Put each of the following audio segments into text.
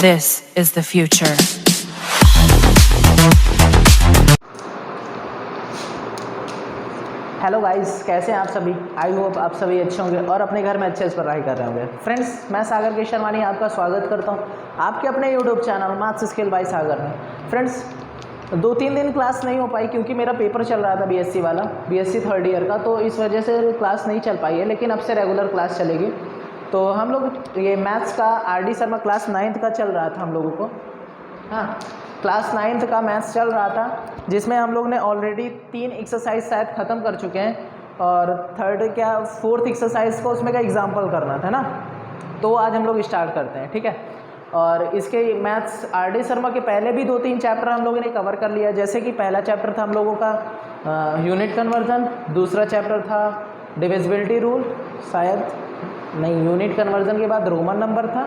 This is the future. Hello guys, कैसे हैं आप सभी। आई होप आप सभी अच्छे होंगे और अपने घर में अच्छे से पढ़ाई कर रहे होंगे। फ्रेंड्स, मैं सागर के शर्मानी आपका स्वागत करता हूं आपके अपने YouTube channel Maths Skill by Sagar में। फ्रेंड्स, 2-3 दिन क्लास नहीं हो पाई क्योंकि मेरा पेपर चल रहा था बीएससी वाला, बीएससी थर्ड ईयर का, तो इस वजह से क्लास नहीं चल पाई है। लेकिन अब से रेगुलर क्लास चलेगी। तो हम लोग ये मैथ्स का आरडी शर्मा क्लास 9th का चल रहा था हम लोगों को। हाँ, क्लास 9th का मैथ्स चल रहा था, जिसमें हम लोग ने ऑलरेडी 3 एक्सरसाइज शायद ख़त्म कर चुके हैं और 4th एक्सरसाइज को उसमें का एग्जाम्पल करना था ना। तो आज हम लोग स्टार्ट करते हैं, ठीक है। और इसके मैथ्स आरडी शर्मा के पहले भी 2-3 चैप्टर हम लोगों ने कवर कर लिया। जैसे कि पहला चैप्टर था हम लोगों का यूनिट कन्वर्जन, दूसरा चैप्टर था डिविजिबिलिटी रूल, शायद नहीं, यूनिट कन्वर्जन के बाद रोमन नंबर था,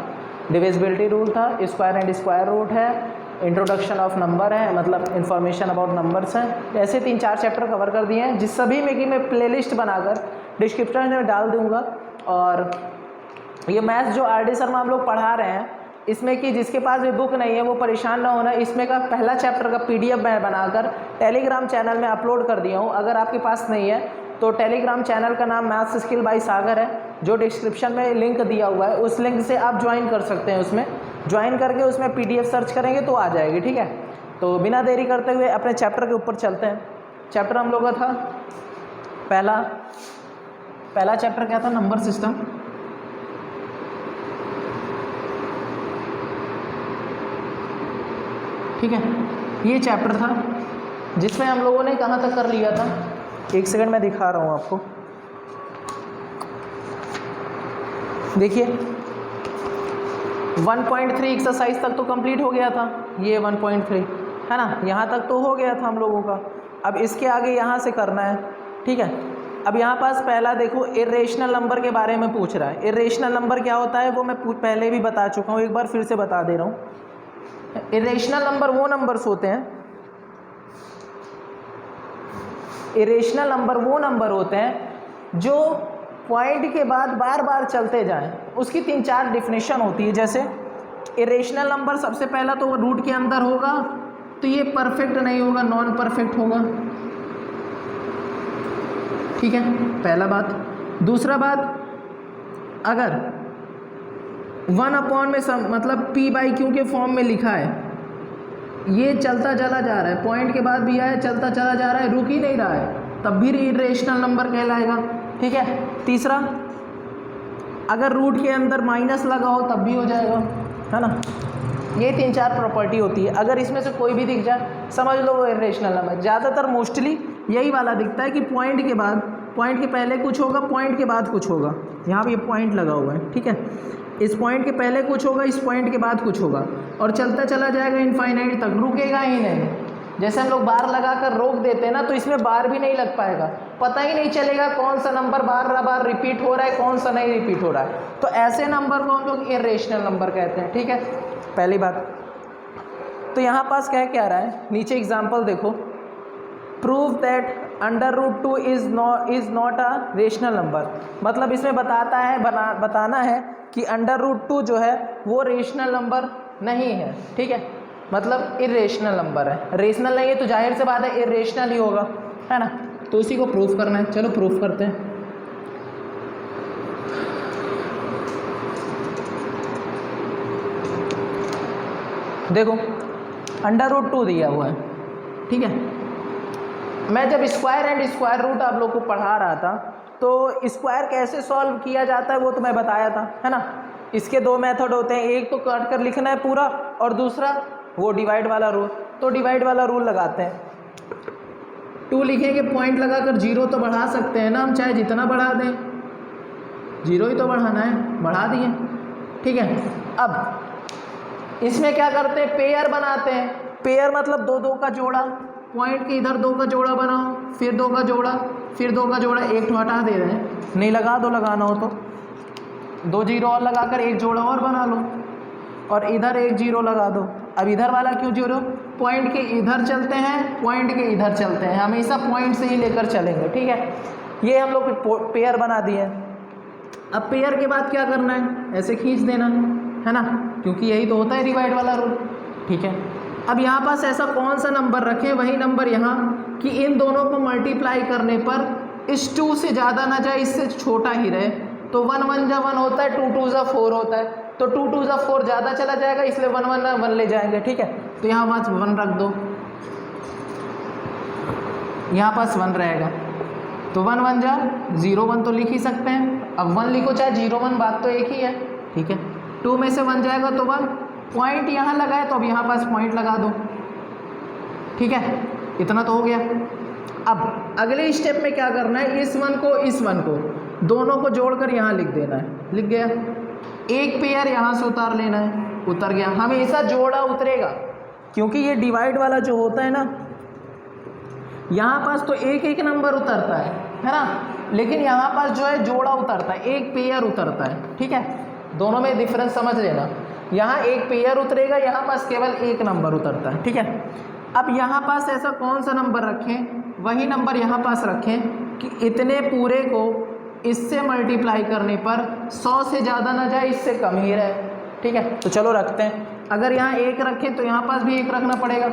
डिविजिबिलिटी रूल था, स्क्वायर एंड स्क्वायर रूट है, इंट्रोडक्शन ऑफ नंबर है, मतलब इन्फॉर्मेशन अबाउट नंबर्स हैं। ऐसे 3-4 चैप्टर कवर कर दिए हैं, जिस सभी में कि मैं प्लेलिस्ट बनाकर डिस्क्रिप्शन में डाल दूंगा। और ये मैथ्स जो आरडी शर्मा हम लोग पढ़ा रहे हैं, इसमें कि जिसके पास भी बुक नहीं है वो परेशान ना होना। इसमें का पहला चैप्टर का पीडीएफ मैं बनाकर टेलीग्राम चैनल में अपलोड कर दिया हूँ। अगर आपके पास नहीं है तो टेलीग्राम चैनल का नाम मैथ्स स्किल बाय सागर है, जो डिस्क्रिप्शन में लिंक दिया हुआ है, उस लिंक से आप ज्वाइन कर सकते हैं। उसमें ज्वाइन करके उसमें पीडीएफ सर्च करेंगे तो आ जाएगी, ठीक है। तो बिना देरी करते हुए अपने चैप्टर के ऊपर चलते हैं। चैप्टर हम लोग का था पहला चैप्टर क्या था, नंबर सिस्टम। ठीक है, ये चैप्टर था जिसमें हम लोगों ने कहाँ तक कर लिया था। एक सेकंड में दिखा रहा हूँ आपको। देखिए 1.3 एक्सरसाइज तक तो कंप्लीट हो गया था, ये 1.3 है ना, यहाँ तक तो हो गया था हम लोगों का। अब इसके आगे यहाँ से करना है, ठीक है। अब यहाँ पास पहला देखो, इरेशनल नंबर के बारे में पूछ रहा है। इरेशनल नंबर क्या होता है वो मैं पहले भी बता चुका हूँ, एक बार फिर से बता दे रहा हूँ। इरेशनल नंबर वो नंबर्स होते हैं, इरेशनल नंबर वो नंबर होते हैं जो पॉइंट के बाद बार बार चलते जाएं। उसकी 3-4 डिफिनेशन होती है। जैसे इरेशनल नंबर सबसे पहला तो रूट के अंदर होगा तो ये परफेक्ट नहीं होगा, नॉन परफेक्ट होगा, ठीक है, पहला बात। दूसरा बात, अगर 1 में मतलब p/q के फॉर्म में लिखा है, ये चलता चला जा रहा है, पॉइंट के बाद भी आया, चलता चला जा रहा है, रुक ही नहीं रहा है, तब भी इरेशनल नंबर कहलाएगा, ठीक है। तीसरा, अगर रूट के अंदर माइनस लगा हो तब भी हो जाएगा, है ना। ये 3-4 प्रॉपर्टी होती है। अगर इसमें से कोई भी दिख जाए समझ लो वो इरेशनल नंबर। ज़्यादातर मोस्टली यही वाला दिखता है कि पॉइंट के बाद, पॉइंट के पहले कुछ होगा, पॉइंट के बाद कुछ होगा। यहाँ पे ये पॉइंट लगा हुआ है, ठीक है। इस पॉइंट के पहले कुछ होगा, इस पॉइंट के बाद कुछ होगा, और चलता चला जाएगा इनफाइनाइट तक, रुकेगा ही नहीं। जैसे हम लोग बार लगाकर रोक देते हैं ना, तो इसमें बार भी नहीं लग पाएगा, पता ही नहीं चलेगा कौन सा नंबर बार बार रिपीट हो रहा है, कौन सा नहीं रिपीट हो रहा है। तो ऐसे नंबर को हम लोग इरेशनल नंबर कहते हैं, ठीक है, पहली बात। तो यहाँ पास क्या रहा है, नीचे एग्जाम्पल देखो, prove that √2 is not a rational number. मतलब इसमें बताना है कि √2 जो है वो रेशनल नंबर नहीं है, ठीक है, मतलब इरेशनल नंबर है। रेशनल नहीं है तो जाहिर से बात है इरेशनल ही होगा, है ना। तो उसी को प्रूफ करना है। चलो प्रूफ करते हैं। देखो √2 दिया हुआ है, ठीक है। मैं जब स्क्वायर एंड स्क्वायर रूट आप लोग को पढ़ा रहा था तो स्क्वायर कैसे सॉल्व किया जाता है वो तो मैं बताया था, है ना। इसके 2 मेथड होते हैं, एक तो काट कर लिखना है पूरा और दूसरा वो डिवाइड वाला रूल। तो डिवाइड वाला रूल लगाते हैं। 2 लिखेंगे, पॉइंट लगाकर 0 तो बढ़ा सकते हैं ना हम, चाहे जितना बढ़ा दें, 0 ही तो बढ़ाना है, बढ़ा दिए, ठीक है। अब इसमें क्या करते हैं, पेयर बनाते हैं। पेयर मतलब 2-2 का जोड़ा, पॉइंट के इधर 2 का जोड़ा बनाओ, फिर 2 का जोड़ा, फिर 2 का जोड़ा, एक तो हटा दे रहे हैं, नहीं लगा दो, लगाना हो तो 2 0 और लगाकर एक जोड़ा और बना लो, और इधर एक 0 लगा दो। अब इधर वाला क्यों 0, पॉइंट के इधर चलते हैं, पॉइंट के इधर चलते हैं, हमेशा पॉइंट से ही लेकर चलेंगे, ठीक है। ये हम लोग पेयर बना दिए। अब पेयर के बाद क्या करना है, ऐसे खींच देना, है ना, क्योंकि यही तो होता है डिवाइड वाला रूल। ठीक है, अब यहाँ पास ऐसा कौन सा नंबर रखें, वही नंबर यहाँ कि इन दोनों को मल्टीप्लाई करने पर इस 2 से ज़्यादा ना जाए, इससे छोटा ही रहे। तो 1 1 जा 1 होता है, 2 2 जा 4 होता है, तो 2 2 जा 4 ज़्यादा चला जाएगा, इसलिए 1 1 1 ले जाएंगे। ठीक है, तो यहाँ पास 1 रख दो, यहाँ पास 1 रहेगा, तो 1 1 जा 0 1 तो लिख ही सकते हैं। अब 1 लिखो चाहे 0 1, बात तो एक ही है। ठीक है, 2 में से 1 जाएगा तो 1, पॉइंट यहाँ लगाए तो अब यहाँ पास पॉइंट लगा दो। ठीक है, इतना तो हो गया। अब अगले स्टेप में क्या करना है, इस 1 को इस 1 को दोनों को जोड़कर यहाँ लिख देना है। लिख गया, एक पेयर यहाँ से उतार लेना है, उतर गया। हमेशा जोड़ा उतरेगा, क्योंकि ये डिवाइड वाला जो होता है ना, यहाँ पास तो एक एक नंबर उतरता है ना, लेकिन यहाँ पास जो है जोड़ा उतरता है, एक पेयर उतरता है। ठीक है, दोनों में डिफरेंस समझ लेना, यहाँ एक पेयर उतरेगा, यहाँ पास केवल एक नंबर उतरता है। ठीक है, अब यहाँ पास ऐसा कौन सा नंबर रखें, वही नंबर यहाँ पास रखें कि इतने पूरे को इससे मल्टीप्लाई करने पर 100 से ज़्यादा ना जाए, इससे कम ही रहे। ठीक है, तो चलो रखते हैं। अगर यहाँ 1 रखें तो यहाँ पास भी 1 रखना पड़ेगा।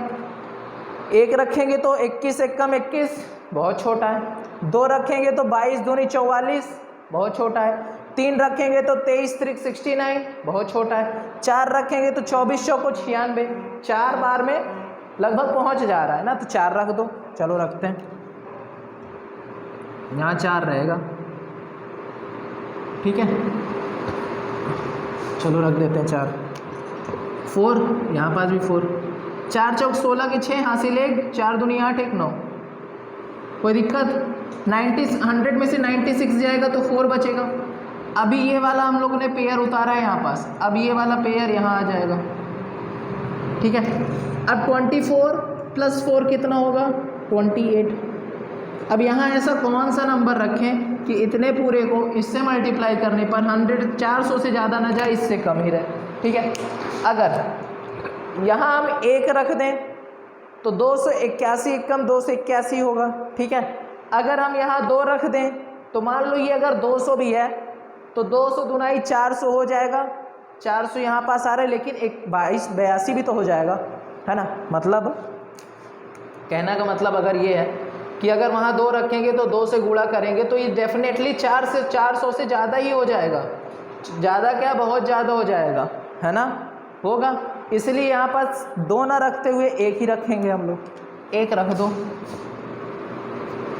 1 रखेंगे तो 21 1 कम 21, बहुत छोटा है। 2 रखेंगे तो 22 दूनी 44, बहुत छोटा है। 3 रखेंगे तो 23 3 69, बहुत छोटा है। 4 रखेंगे तो 24 को 96, 4 बार में लगभग पहुंच जा रहा है ना, तो 4 रख दो। चलो रखते हैं, यहाँ 4 रहेगा। ठीक है, चलो रख देते हैं 4। 4 यहाँ पास भी 4, 4 चौक 16 के 6 हासिल 1, 4 दूनी 8 1 9, कोई दिक्कत। 100 में से 96 जाएगा तो 4 बचेगा। अभी ये वाला हम लोगों ने पेयर उतारा है यहाँ पास, अब ये वाला पेयर यहाँ आ जाएगा। ठीक है, अब 24 + 4 कितना होगा, 28। अब यहाँ ऐसा कौन सा नंबर रखें कि इतने पूरे को इससे मल्टीप्लाई करने पर 400 से ज़्यादा ना जाए, इससे कम ही रहे। ठीक है, अगर यहाँ हम 1 रख दें तो 281 1 कम 281 होगा। ठीक है, अगर हम यहाँ 2 रख दें तो मान लो ये अगर 200 भी है तो 200 दूनाई 400 हो जाएगा। 400 यहाँ पास आ रहा है, लेकिन 82 भी तो हो जाएगा, है ना। मतलब कहना का मतलब अगर ये है कि अगर वहाँ 2 रखेंगे तो 2 से गुणा करेंगे तो ये डेफिनेटली 400 से ज़्यादा ही हो जाएगा। ज़्यादा क्या, बहुत ज़्यादा हो जाएगा, है ना, होगा। इसलिए यहाँ पास 2 ना रखते हुए 1 ही रखेंगे हम लोग। 1 रख दो,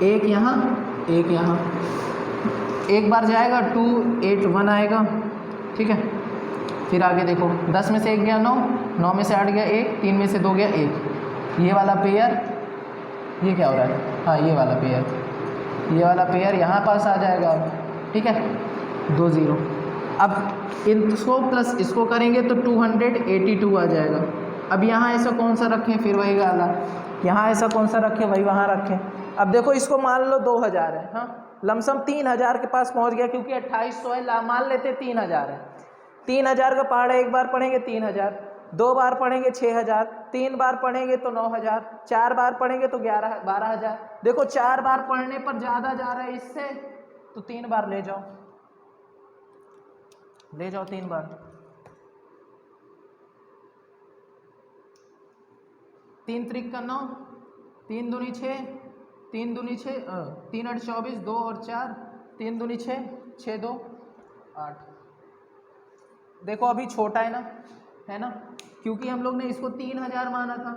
1 यहाँ 1 यहाँ, एक बार जाएगा 2 8 1 आएगा। ठीक है, फिर आगे देखो, 10 में से 1 गया 9, 9 में से 8 गया 1, 3 में से 2 गया 1। ये वाला पेयर, ये क्या हो रहा है, हाँ ये वाला पेयर, ये वाला पेयर यहाँ पास आ जाएगा। ठीक है, 2 0। अब इसको प्लस इसको करेंगे तो 282 आ जाएगा। अब यहाँ ऐसा कौन सा रखें, फिर वही वाला, यहाँ ऐसा कौन सा रखें, वही वहाँ रखें। अब देखो इसको मान लो 2000 है, हाँ लमसम 3000 के पास पहुँच गया, क्योंकि 2800 है, मान लेते 3000 है। 3000 का पहाड़ एक बार पढ़ेंगे 3000, 2 बार पढ़ेंगे 6000, 3 बार पढ़ेंगे तो 9000, 4 बार पढ़ेंगे तो 12000। देखो 4 बार पढ़ने पर ज़्यादा जा रहा है इससे, तो 3 बार ले जाओ, ले जाओ 3 बार। 3 त्रिक का 9, 3 दूनी 6, 3 दूनी 6, 3 8 24, 2 और 4, 3 दूनी 6, 6 2 8। देखो अभी छोटा है ना, क्योंकि हम लोग ने इसको 3000 माना था।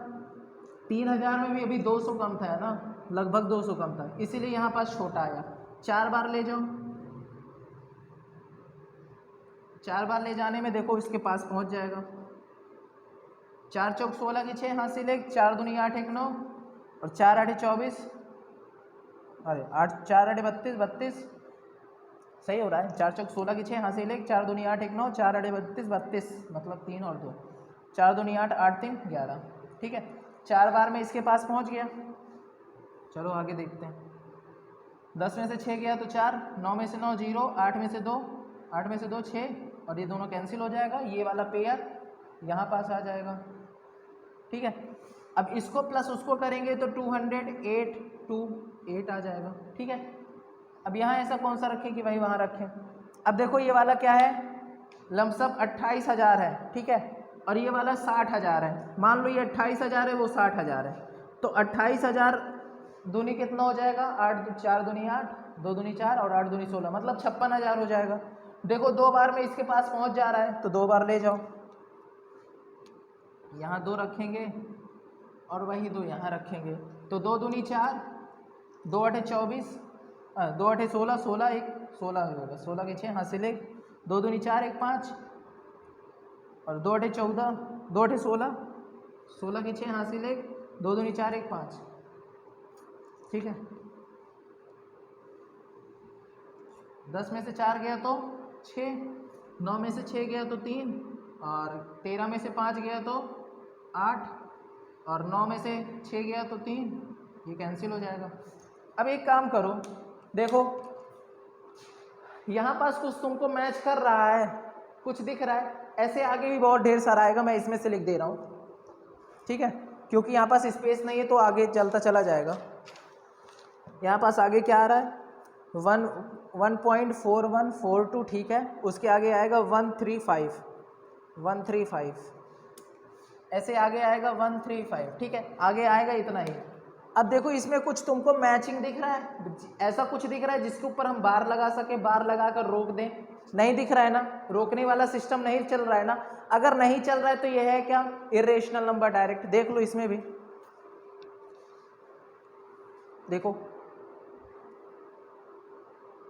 3000 में भी अभी 200 कम था, है ना, लगभग 200 कम था, इसीलिए यहाँ पास छोटा आया। 4 बार ले जाओ, 4 बार ले जाने में देखो इसके पास पहुँच जाएगा। 4 चौक 16 की 6 हासिल 1, 4 दूनी 8 1 9, और 4 8 24, अरे 8 4 8 32 32, सही हो रहा है। 4 चौक 16 की 6 हासिल 1, 4 दूनी 8 1 9, 4 8 32 32, मतलब 3 और 2, 4 दूनी 8 8 3 11। ठीक है, 4 बार में इसके पास पहुंच गया। चलो आगे देखते हैं। 10 में से 6 गया तो 4, 9 में से 9 0, 8 में से 2, 8 में से 2 6, और ये दोनों कैंसिल हो जाएगा। ये वाला पेयर यहाँ पास आ जाएगा। ठीक है, अब इसको प्लस उसको करेंगे तो 208 2 8 आ जाएगा। ठीक है, अब यहाँ ऐसा कौन सा रखें कि भाई वहाँ रखें। अब देखो ये वाला क्या है, लमसम 28,000 है, ठीक है, और ये वाला 60,000 है। मान लो ये 28,000 है, वो 60,000 है, तो 28,000 दूनी कितना हो जाएगा, 8 4 दूनी 8, 2 दूनी 4 और 8 दूनी 16, मतलब 56,000 हो जाएगा। देखो 2 बार में इसके पास पहुंच जा रहा है, तो 2 बार ले जाओ, यहाँ 2 रखेंगे और वही 2 यहाँ रखेंगे, तो 2 दूनी 4, 2 8 24, 2 8 16, 16 1 16 होगा, 16 के 6 हासिल 1, 2 दूनी 4 1 5 और 2 8 14, 2 8 16, 16 के 6 हासिल 1, 2 दूनी 4 1 5, ठीक है। 10 में से 4 गया तो 6, 9 में से 6 गया तो 3 और 13 में से 5 गया तो 8 और 9 में से 6 गया तो 3, ये कैंसिल हो जाएगा। अब एक काम करो, देखो यहाँ पास कुछ तुमको मैच कर रहा है, कुछ दिख रहा है, ऐसे आगे भी बहुत ढेर सारा आएगा, मैं इसमें से लिख दे रहा हूँ, ठीक है, क्योंकि यहाँ पास स्पेस नहीं है तो आगे चलता चला जाएगा। यहाँ पास आगे क्या आ रहा है, 1.4142, ठीक है, उसके आगे आएगा 135, ऐसे आगे आएगा 135, ठीक है, आगे आएगा इतना ही। अब देखो इसमें कुछ तुमको मैचिंग दिख रहा है, ऐसा कुछ दिख रहा है जिसके ऊपर हम बार लगा सके, बार लगा कर रोक दें, नहीं दिख रहा है ना, रोकने वाला सिस्टम नहीं चल रहा है ना। अगर नहीं चल रहा है तो यह है क्या, इरेशनल नंबर डायरेक्ट। देख लो इसमें भी, देखो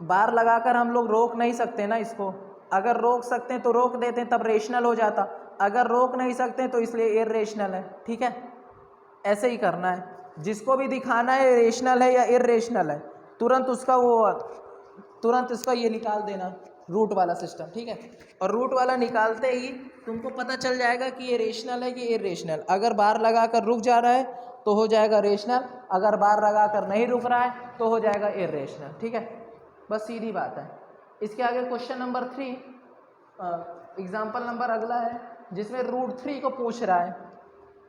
बार लगाकर हम लोग रोक नहीं सकते ना इसको, अगर रोक सकते हैं तो रोक देते हैं, तब रेशनल हो जाता, अगर रोक नहीं सकते तो इसलिए इरेशनल है, ठीक है। ऐसे ही करना है, जिसको भी दिखाना है रेशनल है या इरेशनल है, तुरंत उसका ये निकाल देना, रूट वाला सिस्टम, ठीक है। और रूट वाला निकालते ही तुमको पता चल जाएगा कि ये रेशनल है कि इरेशनल। अगर बार लगाकर रुक जा रहा है तो हो जाएगा रेशनल, अगर बार लगाकर नहीं रुक रहा है तो हो जाएगा इरेशनल, ठीक है, बस सीधी बात है। इसके आगे क्वेश्चन नंबर 3, एग्जाम्पल नंबर अगला है जिसमें √3 को पूछ रहा है।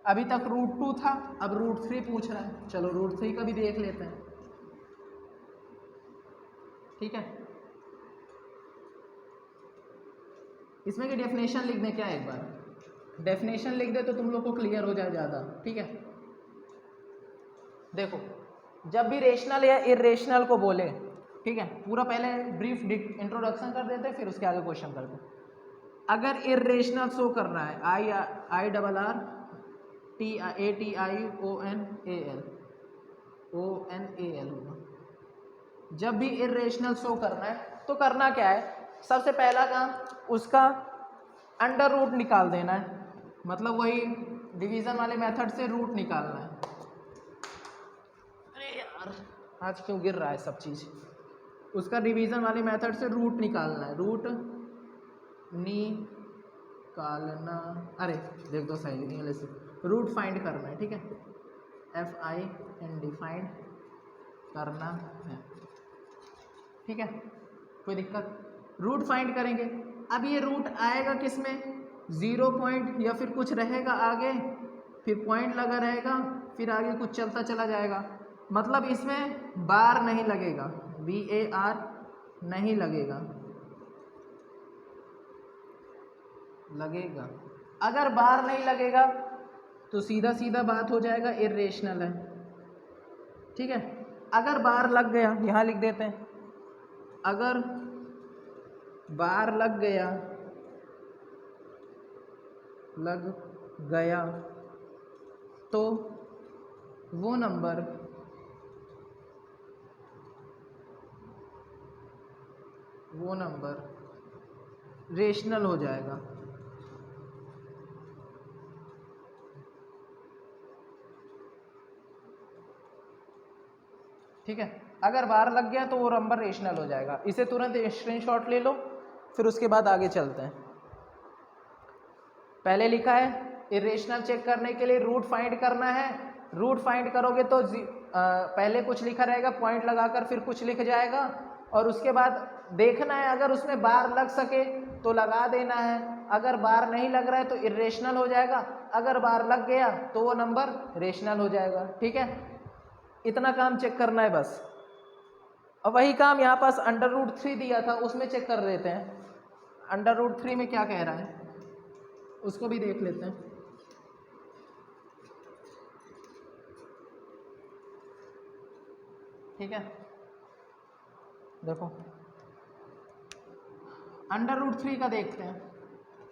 अभी तक √2 था, अब √3 पूछ रहा है, चलो √3 का भी देख लेते हैं, ठीक है। इसमें की डेफिनेशन लिख दें क्या, एक बार डेफिनेशन लिख दे तो तुम लोग को क्लियर हो जाए ज़्यादा, ठीक है। देखो जब भी रेशनल या इरेशनल को बोले, ठीक है, पूरा पहले ब्रीफ इंट्रोडक्शन कर देते, फिर उसके आगे क्वेश्चन करते। अगर इरेशनल शो कर रहा है, IRRTIONAL होगा। जब भी इरेशनल शो करना है तो करना क्या है, सबसे पहला काम उसका अंडर रूट निकाल देना है, मतलब वही डिवीजन वाले मेथड से रूट निकालना है। अरे यार आज क्यों गिर रहा है सब चीज़, उसका डिवीजन वाले मेथड से रूट निकालना है, रूट निकालना, अरे देख दो सही इंग्लिश, रूट फाइंड करना है, ठीक है, FIND फाइंड करना है, ठीक है, कोई दिक्कत। रूट फाइंड करेंगे, अब ये रूट आएगा किस में, 0 पॉइंट या फिर कुछ रहेगा आगे, फिर पॉइंट लगा रहेगा, फिर आगे कुछ चलता चला जाएगा, मतलब इसमें बार नहीं लगेगा, BAR नहीं लगेगा, अगर बार नहीं लगेगा तो सीधा सीधा बात हो जाएगा इरेशनल है, ठीक है। अगर बार लग गया, यहाँ लिख देते हैं, अगर बार लग गया तो वो नंबर रेशनल हो जाएगा, ठीक है। अगर बार लग गया तो वो नंबर रेशनल हो जाएगा। इसे तुरंत स्क्रीनशॉट ले लो, फिर उसके बाद आगे चलते हैं। पहले लिखा है इरेशनल चेक करने के लिए रूट फाइंड करना है, रूट फाइंड करोगे तो पहले कुछ लिखा रहेगा, पॉइंट लगाकर फिर कुछ लिख जाएगा, और उसके बाद देखना है अगर उसमें बार लग सके तो लगा देना है, अगर बार नहीं लग रहा है तो इरेशनल हो जाएगा, अगर बार लग गया तो वो नंबर रेशनल हो जाएगा, ठीक है। इतना काम चेक करना है बस। अब वही काम यहाँ पास अंडर रूट 3 दिया था, उसमें चेक कर देते हैं। अंडर रूट 3 में क्या कह रहा है उसको भी देख लेते हैं। ठीक है, देखो अंडर रूट 3 का देखते हैं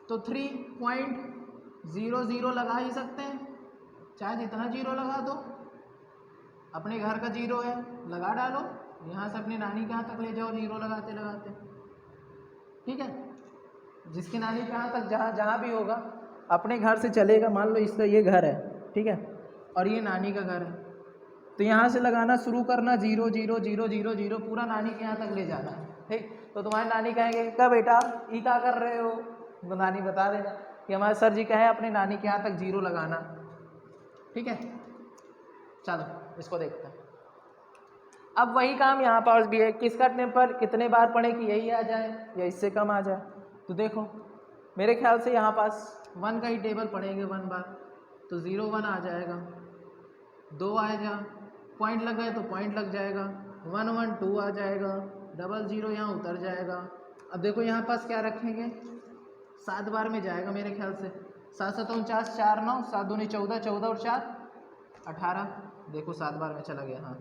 तो 3.00 लगा ही सकते हैं, चाहे जितना जीरो लगा दो। अपने घर का जीरो है, लगा डालो, यहाँ से अपनी नानी के यहाँ तक ले जाओ जीरो लगाते लगाते। ठीक है, जिसकी नानी के यहाँ तक जहाँ भी होगा अपने घर से चलेगा। मान लो इसका ये घर है, ठीक है, और ये नानी का घर है, तो यहाँ से लगाना शुरू करना 0 0 0 0 0 पूरा नानी के यहाँ तक ले जाना है। ठीक, तो तुम्हारे नानी कहेंगे क्या बेटा ये क्या कर रहे हो, तो नानी बता देगा कि हमारे सर जी कहे अपने नानी के यहाँ तक 0 लगाना। ठीक है, चलो इसको देखते हैं। अब वही काम यहाँ पास भी है, किस काटने पर कितने बार पढ़े कि यही आ जाए या इससे कम आ जाए। तो देखो मेरे ख्याल से यहाँ पास 1 का ही टेबल पढ़ेंगे 1 बार, तो 0 1 आ जाएगा, 2 आएगा, पॉइंट लग गए तो पॉइंट लग जाएगा, 1 1 2 आ जाएगा, 0 0 यहाँ उतर जाएगा। अब देखो यहाँ पास क्या रखेंगे, 7 बार में जाएगा मेरे ख्याल से, 7 7 49 4 9 7 दूनी 14 14 और 4 18। देखो 7 बार में चला गया। हाँ,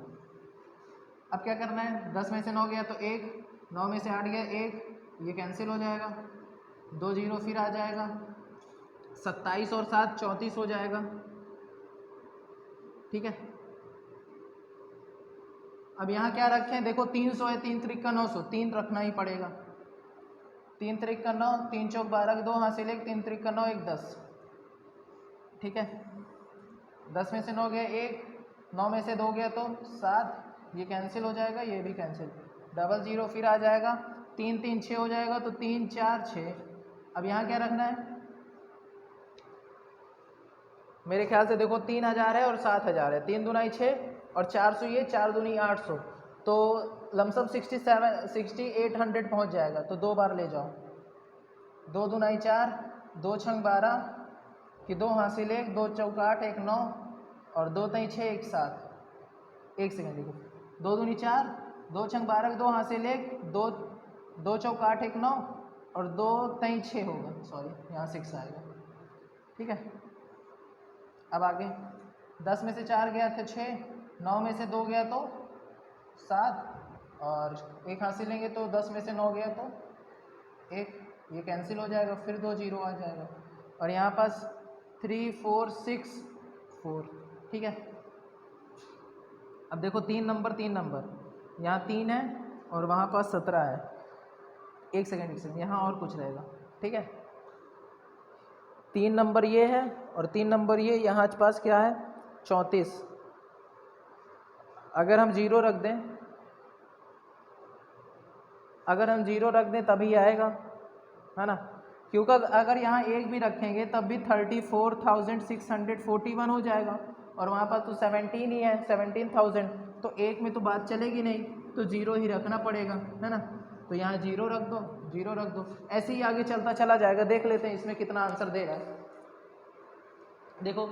अब क्या करना है, 10 में से 9 गया तो 1, 9 में से 8 गया 1, ये कैंसिल हो जाएगा, 2 0 फिर आ जाएगा, 27 और 7 34 हो जाएगा। ठीक है, अब यहाँ क्या रखें, देखो 300 है, 3 3 900, 3 रखना ही पड़ेगा, 3 3 9, 3 चौक 12, 2 हासिल 1, 3 3 9 1 10। ठीक है, 10 में से 9 गया 1, 9 में से 2 गया तो 7, ये कैंसिल हो जाएगा, ये भी कैंसिल, 0 0 फिर आ जाएगा, 3 3 6 हो जाएगा, तो 3 4 6। अब यहाँ क्या रखना है, मेरे ख्याल से देखो 3000 है और 7000 है, 3 दूनी 6 और 400, ये 4 दूनी 800, तो लमसम 6800 पहुँच जाएगा। तो 2 बार ले जाओ, 2 दूनी 4, 2 छंग 12 कि 2 हासिल 1, 2 चौक 8 1 9 और 2 तई 6 1 7। एक सेकेंड लिखो, 2 दूनी 4, 2 छंग 12 2 हासिल 1, 2 चौक 8 1 9 और 2 तई 6 होगा, सॉरी यहाँ 6 आएगा। ठीक है, अब आगे 10 में से 4 गया था 6, 9 में से 2 गया तो 7 और 1 हासिल लेंगे तो 10 में से 9 गया तो 1, ये कैंसिल हो जाएगा, फिर 2 0 आ जाएगा, और यहाँ पास 3 4 6 4। ठीक है, अब देखो 3 नंबर यहाँ 3 है और वहाँ पास 17 है। एक सेकेंड यहाँ और कुछ रहेगा। ठीक है, 3 नंबर ये है और 3 नंबर ये, यहाँ पास क्या है 34। अगर हम 0 रख दें, तभी आएगा, है ना, क्योंकि अगर यहाँ 1 भी रखेंगे तब भी 34,641 हो जाएगा, और वहाँ पर तो 17 ही है, 17,000, तो 1 में तो बात चलेगी नहीं, तो 0 ही रखना पड़ेगा, है ना। तो यहाँ 0 रख दो, 0 रख दो, ऐसे ही आगे चलता चला जाएगा। देख लेते हैं इसमें कितना आंसर दे रहा है। देखो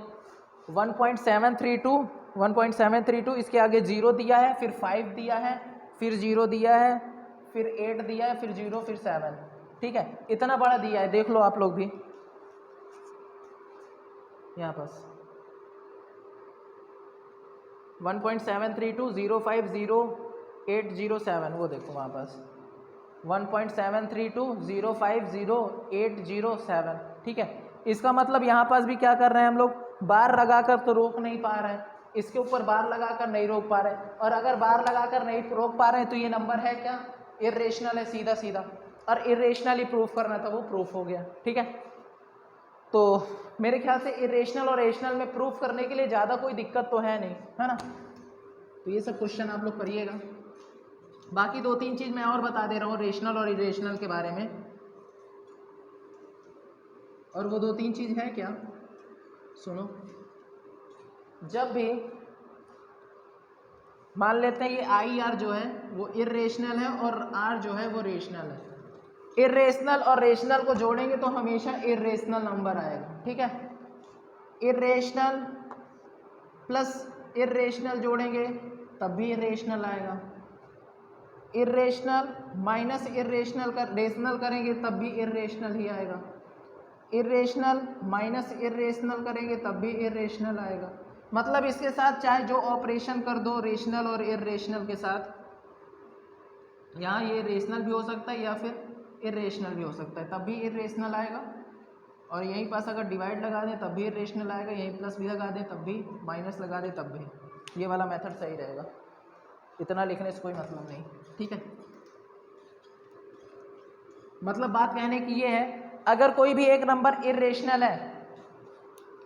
1.732, इसके आगे 0 दिया है, फिर 5 दिया है, फिर 0 दिया है, फिर 8 दिया है, फिर 0, फिर 7। ठीक है, इतना बड़ा दिया है, देख लो आप लोग भी यहाँ पास 1.732050807, वो देखो वहाँ पास 1.732050807। ठीक है, इसका मतलब यहाँ पास भी क्या कर रहे हैं हम लोग, बार लगाकर तो रोक नहीं पा रहे हैं, इसके ऊपर बार लगाकर नहीं रोक पा रहे, और अगर बार लगाकर नहीं रोक पा रहे हैं तो ये नंबर है क्या, इर्रेशनल है, सीधा सीधा, और इर्रेशनल ही प्रूफ करना था, वो प्रूफ हो गया। ठीक है, तो मेरे ख्याल से इरेशनल और रेशनल में प्रूफ करने के लिए ज़्यादा कोई दिक्कत तो है नहीं, है ना। तो ये सब क्वेश्चन आप लोग करिएगा। बाकी 2-3 चीज़ मैं और बता दे रहा हूँ रेशनल और इरेशनल के बारे में, और वो 2-3 चीज़ है क्या, सुनो। जब भी मान लेते हैं ये आई आर जो है वो इरेशनल है और आर जो है वो रेशनल है, इरेशनल और रेशनल को जोड़ेंगे तो हमेशा इरेशनल नंबर आएगा। ठीक है, इरेशनल प्लस इरेशनल जोड़ेंगे तब भी इरेशनल आएगा, इर्रेशनल माइनस इर्रेशनल कर रेशनल करेंगे तब भी इर्रेशनल ही आएगा, इर्रेशनल माइनस इर्रेशनल करेंगे तब भी इर्रेशनल आएगा। मतलब इसके साथ चाहे जो ऑपरेशन कर दो रेशनल और इर्रेशनल के साथ, यहाँ ये रेशनल भी हो सकता है या फिर इर्रेशनल भी हो सकता है, तब भी इर्रेशनल आएगा। और यहीं पास अगर डिवाइड लगा दें तब भी इर्रेशनल आएगा, यहीं प्लस भी लगा दें तब भी, माइनस लगा दें तब भी। ये वाला मेथड सही रहेगा, इतना लिखने से कोई मतलब नहीं, ठीक है। मतलब बात कहने की ये है, अगर कोई भी एक नंबर इर्रेशनल है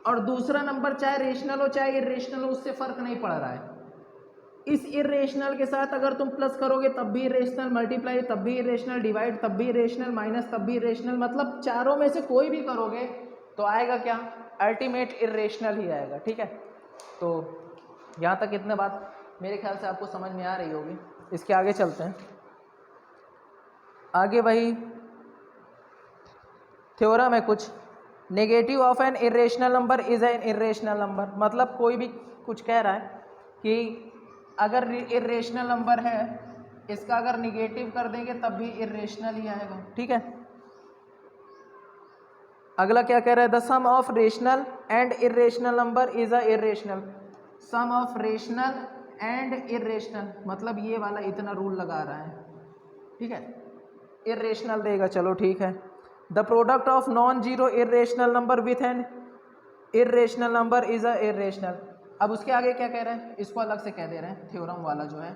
और दूसरा नंबर चाहे रेशनल हो चाहे इर्रेशनल हो, उससे फर्क नहीं पड़ रहा है। इस इर्रेशनल के साथ अगर तुम प्लस करोगे तब भी इर्रेशनल, मल्टीप्लाई तब भी इर्रेशनल, डिवाइड तब भी इर्रेशनल, माइनस तब भी इर्रेशनल, मतलब चारों में से कोई भी करोगे तो आएगा क्या, अल्टीमेट इर्रेशनल ही आएगा, ठीक है। तो यहाँ तक इतने बात मेरे ख्याल से आपको समझ में आ रही होगी। इसके आगे चलते हैं। आगे वही थ्योरम है कुछ, negative of N irrational number is an irrational number. मतलब कोई भी कुछ कह रहा है कि अगर इर्रेशनल नंबर है, इसका अगर निगेटिव कर देंगे तब भी इर्रेशनल ही आएगा, ठीक है। अगला क्या कह रहा है, the sum of rational and irrational number is a irrational. Sum of rational and irrational, मतलब ये वाला इतना रूल लगा रहा है, ठीक है। इर्रेशनल देगा, चलो ठीक है। The product of non zero irrational number with an irrational number is a irrational. अब उसके आगे क्या कह रहे हैं, इसको अलग से कह दे रहे हैं, थ्योरम वाला जो है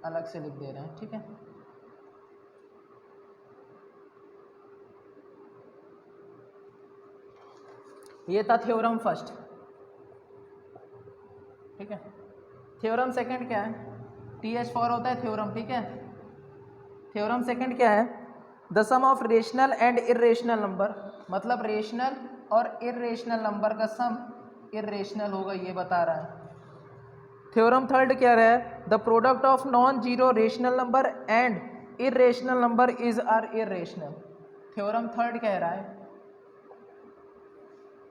अलग से लिख दे रहे हैं, ठीक है। ये था थ्योरम फर्स्ट, ठीक है। थ्योरम सेकंड क्या है, TH4 होता है थ्योरम, ठीक है। थ्योरम सेकंड क्या है, the sum of rational and irrational number, मतलब रेशनल और इर्रेशनल नंबर का सम इर्रेशनल होगा, ये बता रहा है। थ्योरम थर्ड क्या रहा है, the product of non zero rational number and irrational number is are irrational. Theorem third कह रहा है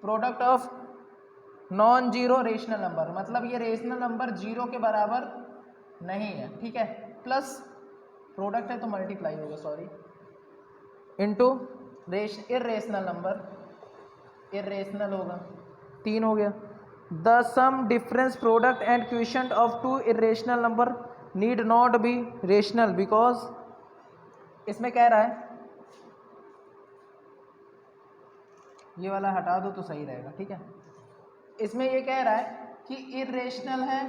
product of non zero rational number, मतलब ये रेशनल नंबर जीरो के बराबर नहीं है, ठीक है। प्लस प्रोडक्ट है तो मल्टीप्लाई होगा, sorry, into irrational number, irrational होगा, 3 हो गया। The sum difference product and quotient of two irrational number need not be rational because, इसमें कह रहा है, ये वाला हटा दो तो सही रहेगा, ठीक है। इसमें ये कह रहा है कि इर्रेशनल है,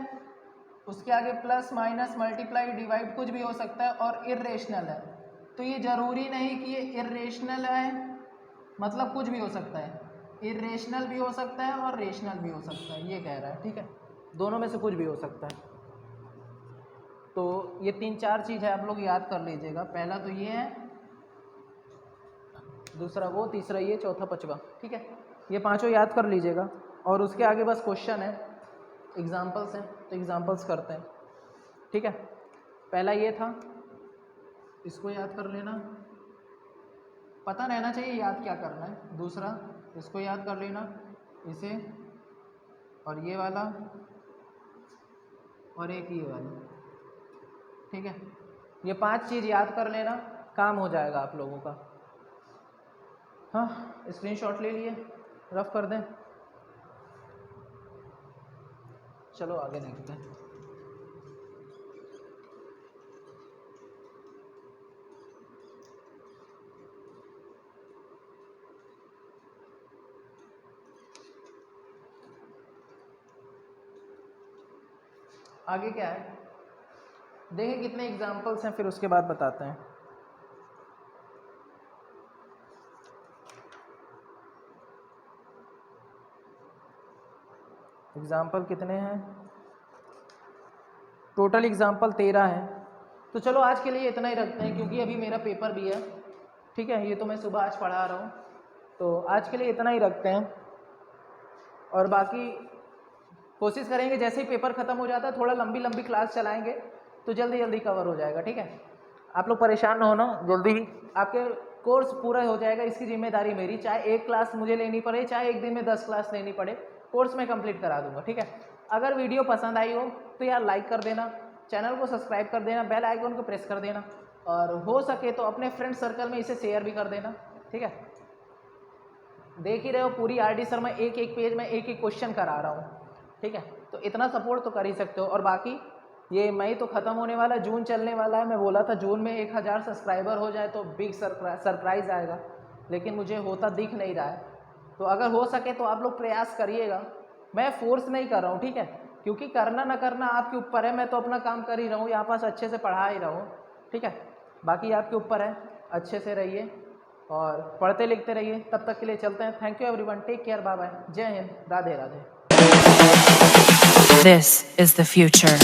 उसके आगे प्लस माइनस मल्टीप्लाई डिवाइड कुछ भी हो सकता है, और इर्रेशनल है तो ये जरूरी नहीं कि ये इर्रेशनल है, मतलब कुछ भी हो सकता है, इर्रेशनल भी हो सकता है और रेशनल भी हो सकता है, ये कह रहा है, ठीक है। दोनों में से कुछ भी हो सकता है। तो ये 3-4 चीज़ है, आप लोग याद कर लीजिएगा। पहला तो ये है, दूसरा वो, तीसरा ये, चौथा पांचवा, ठीक है। ये पांचों याद कर लीजिएगा। और उसके आगे बस क्वेश्चन है, एग्जाम्पल्स हैं, तो एग्जाम्पल्स करते हैं, ठीक है। पहला ये था, इसको याद कर लेना, पता रहना चाहिए याद क्या करना है। दूसरा इसको याद कर लेना, इसे, और ये वाला, और एक ये वाला, ठीक है। ये 5 चीज़ याद कर लेना, काम हो जाएगा आप लोगों का। हाँ, स्क्रीनशॉट ले लिए, रफ कर दें। चलो आगे देखते हैं। आगे क्या है, देखें कितने एग्जाम्पल्स हैं, फिर उसके बाद बताते हैं। एग्जाम्पल कितने हैं, टोटल एग्जाम्पल 13 हैं। तो चलो आज के लिए इतना ही रखते हैं, क्योंकि अभी मेरा पेपर भी है, ठीक है। ये तो मैं सुबह आज पढ़ा रहा हूँ, तो आज के लिए इतना ही रखते हैं। और बाकी कोशिश करेंगे जैसे ही पेपर ख़त्म हो जाता है थोड़ा लंबी लंबी क्लास चलाएंगे तो जल्दी जल्दी कवर हो जाएगा, ठीक है। आप लोग परेशान ना होना, जल्दी ही आपके कोर्स पूरा हो जाएगा। इसकी जिम्मेदारी मेरी, चाहे एक क्लास मुझे लेनी पड़े, चाहे एक दिन में 10 क्लास लेनी पड़े, कोर्स मैं कंप्लीट करा दूंगा, ठीक है। अगर वीडियो पसंद आई हो तो यार लाइक कर देना, चैनल को सब्सक्राइब कर देना, बेल आइकन को प्रेस कर देना, और हो सके तो अपने फ्रेंड सर्कल में इसे शेयर भी कर देना। ठीक है, देख ही रहे हो पूरी आरडी सर मैं एक एक पेज में एक एक क्वेश्चन करा रहा हूँ। ठीक है, तो इतना सपोर्ट तो कर ही सकते हो। और बाकी ये मई तो ख़त्म होने वाला है, जून चलने वाला है। मैं बोला था जून में 1000 सब्सक्राइबर हो जाए तो बिग सरप्राइज़ आएगा, लेकिन मुझे होता दिख नहीं रहा है। तो अगर हो सके तो आप लोग प्रयास करिएगा, मैं फोर्स नहीं कर रहा हूँ। ठीक है, क्योंकि करना ना करना आपके ऊपर है। मैं तो अपना काम कर ही रहा हूँ, यहाँ पास अच्छे से पढ़ा ही रहा हूँ। ठीक है, बाकी आपके ऊपर है, अच्छे से रहिए और पढ़ते लिखते रहिए। तब तक के लिए चलते हैं। Thank you everyone, take care, bye bye, जय हिंद, Radhe Radhe. This is the future.